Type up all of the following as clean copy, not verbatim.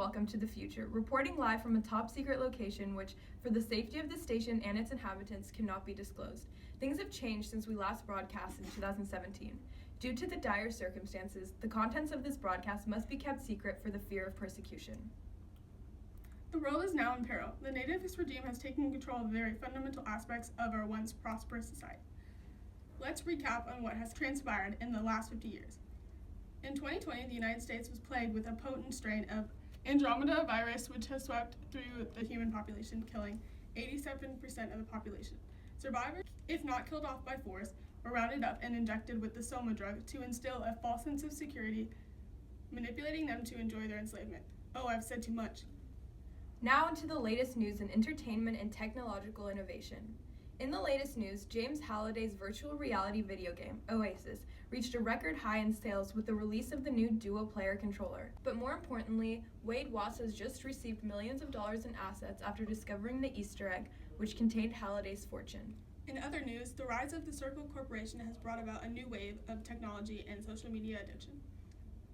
welcome to the future, reporting live from a top-secret location which, for the safety of the station and its inhabitants, cannot be disclosed. Things have changed since we last broadcast in 2017. Due to the dire circumstances, the contents of this broadcast must be kept secret for the fear of persecution. The world is now in peril. The nativist regime has taken control of very fundamental aspects of our once prosperous society. Let's recap on what has transpired in the last 50 years. In 2020, the United States was plagued with a potent strain of Andromeda virus, which has swept through the human population, killing 87% of the population. Survivors, if not killed off by force, were rounded up and injected with the Soma drug to instill a false sense of security, manipulating them to enjoy their enslavement. Oh, I've said too much. Now into the latest news in entertainment and technological innovation. In the latest news, James Halliday's virtual reality video game, Oasis, reached a record high in sales with the release of the new dual-player controller. But more importantly, Wade Watts has just received millions of dollars in assets after discovering the Easter egg, which contained Halliday's fortune. In other news, the rise of the Circle Corporation has brought about a new wave of technology and social media addiction.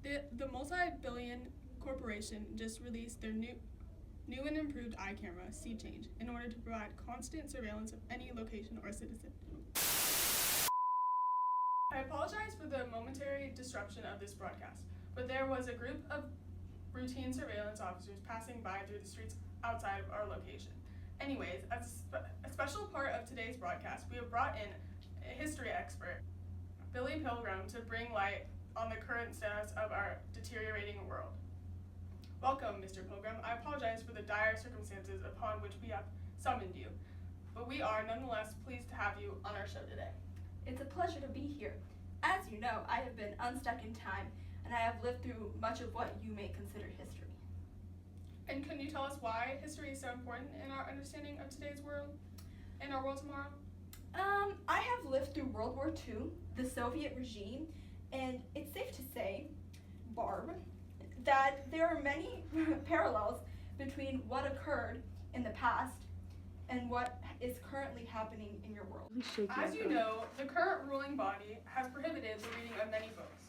The multi-billion corporation just released their new and improved eye camera, SeeChange, in order to provide constant surveillance of any location or citizen. I apologize for the momentary disruption of this broadcast, but there was a group of routine surveillance officers passing by through the streets outside of our location. Anyways, as a special part of today's broadcast, we have brought in a history expert, Billy Pilgrim, to bring light on the current status of our deteriorating world. Welcome, Mr. Pilgrim. I apologize for the dire circumstances upon which we have summoned you, but we are nonetheless pleased to have you on our show today. It's a pleasure to be here. As you know, I have been unstuck in time, and I have lived through much of what you may consider history. And can you tell us why history is so important in our understanding of today's world and our world tomorrow? I have lived through World War II, the Soviet regime, and it's safe to say, Barb, that there are many parallels between what occurred in the past and what is currently happening in your world. As you know, the current ruling body has prohibited the reading of many books,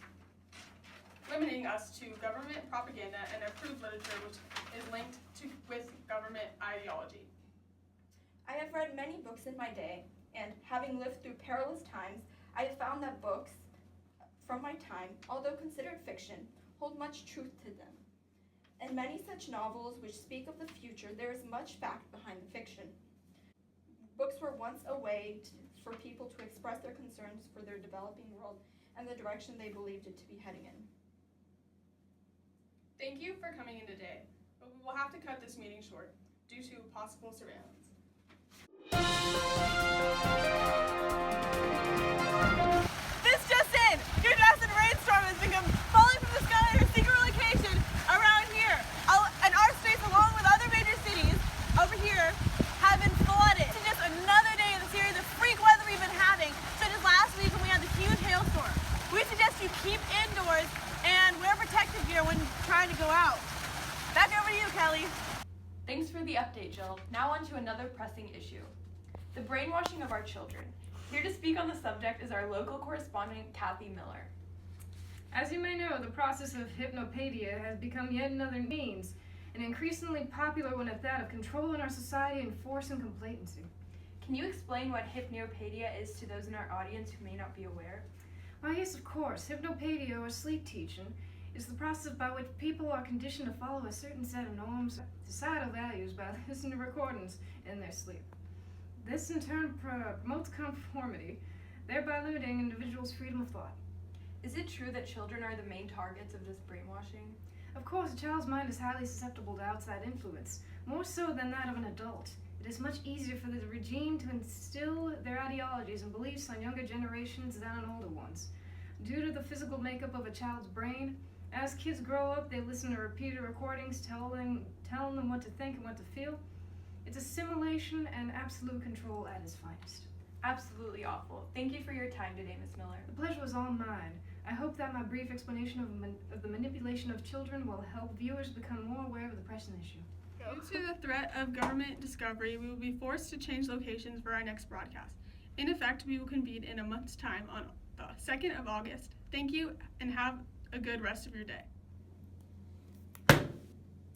limiting us to government propaganda and approved literature which is linked with government ideology. I have read many books in my day, and having lived through perilous times, I have found that books from my time, although considered fiction, hold much truth to them. In many such novels which speak of the future, there is much fact behind the fiction. Books were once a way for people to express their concerns for their developing world and the direction they believed it to be heading in. Thank you for coming in today, but we will have to cut this meeting short due to possible surveillance. This just in! Your acid rainstorm has become falling from the sky at a secret location around here. And our states, along with other major cities over here, have been flooded. It's just another day of the series of freak weather we've been having, such as last week when we had the huge hailstorm. We suggest you keep indoors and wear protective gear when trying to go out. Back over to you, Kelly. Thanks for the update, Jill. Now on to another pressing issue. The brainwashing of our children. Here to speak on the subject is our local correspondent, Kathy Miller. As you may know, the process of hypnopaedia has become yet another means, an increasingly popular one at that, of controlling our society and forcing complacency. Can you explain what hypnopaedia is to those in our audience who may not be aware? Why, yes, of course. Hypnopaedia, or sleep teaching, is the process by which people are conditioned to follow a certain set of norms, societal values, by listening to recordings in their sleep. This, in turn, promotes conformity, thereby limiting individuals' freedom of thought. Is it true that children are the main targets of this brainwashing? Of course, a child's mind is highly susceptible to outside influence, more so than that of an adult. It is much easier for the regime to instill their ideologies and beliefs on younger generations than on older ones. Due to the physical makeup of a child's brain, as kids grow up, they listen to repeated recordings telling them what to think and what to feel. It's assimilation and absolute control at its finest. Absolutely awful. Thank you for your time today, Ms. Miller. The pleasure was all mine. I hope that my brief explanation of the manipulation of children will help viewers become more aware of the pressing issue. Due to the threat of government discovery, we will be forced to change locations for our next broadcast. In effect, we will convene in a month's time on the 2nd of August. Thank you, and have a good rest of your day.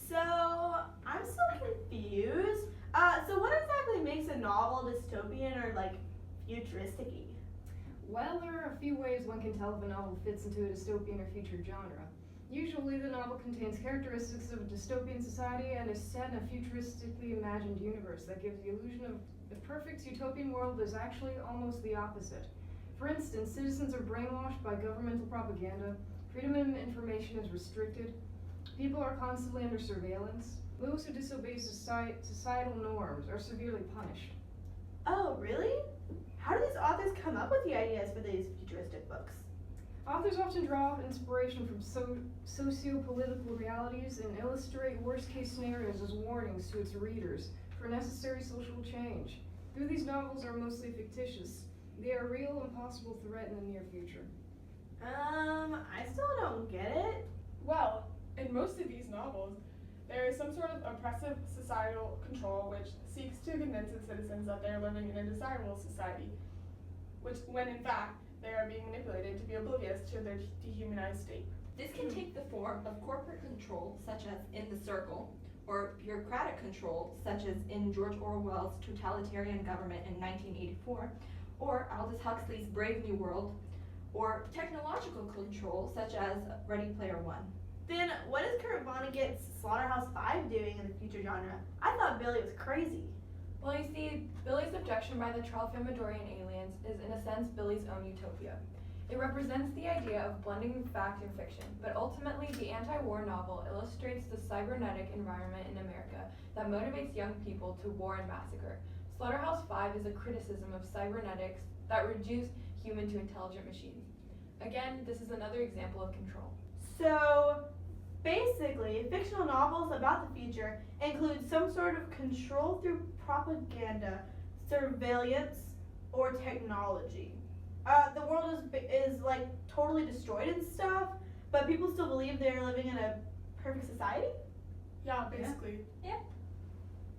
So, I'm still confused. So what exactly makes a novel dystopian or like futuristic-y? Well, there are a few ways one can tell if a novel fits into a dystopian or future genre. Usually, the novel contains characteristics of a dystopian society and is set in a futuristically imagined universe that gives the illusion of the perfect utopian world is actually almost the opposite. For instance, citizens are brainwashed by governmental propaganda, freedom of information is restricted, people are constantly under surveillance, those who disobey societal norms are severely punished. Oh, really? How do these authors come up with the ideas for these futuristic books? Authors often draw inspiration from socio-political realities and illustrate worst-case scenarios as warnings to its readers for necessary social change. Though these novels are mostly fictitious, they are real and possible threat in the near future. I still don't get it. Well, in most of these novels, there is some sort of oppressive societal control which seeks to convince its citizens that they are living in a desirable society, which, when in fact, they are being manipulated to be oblivious to their dehumanized state. This can take the form of corporate control, such as in The Circle, or bureaucratic control, such as in George Orwell's totalitarian government in 1984, or Aldous Huxley's Brave New World, or technological control, such as Ready Player One. Then what is Kurt Vonnegut's Slaughterhouse-Five doing in the future genre? I thought Billy was crazy. Well, you see, Billy's abduction by the Tralfamadorian aliens is, in a sense, Billy's own utopia. It represents the idea of blending fact and fiction, but ultimately the anti-war novel illustrates the cybernetic environment in America that motivates young people to war and massacre. Slaughterhouse-Five is a criticism of cybernetics that reduce human to intelligent machines. Again, this is another example of control. So, basically, fictional novels about the future include some sort of control through propaganda, surveillance, or technology. The world is like totally destroyed and stuff, but people still believe they're living in a perfect society? Yeah, basically. Yeah.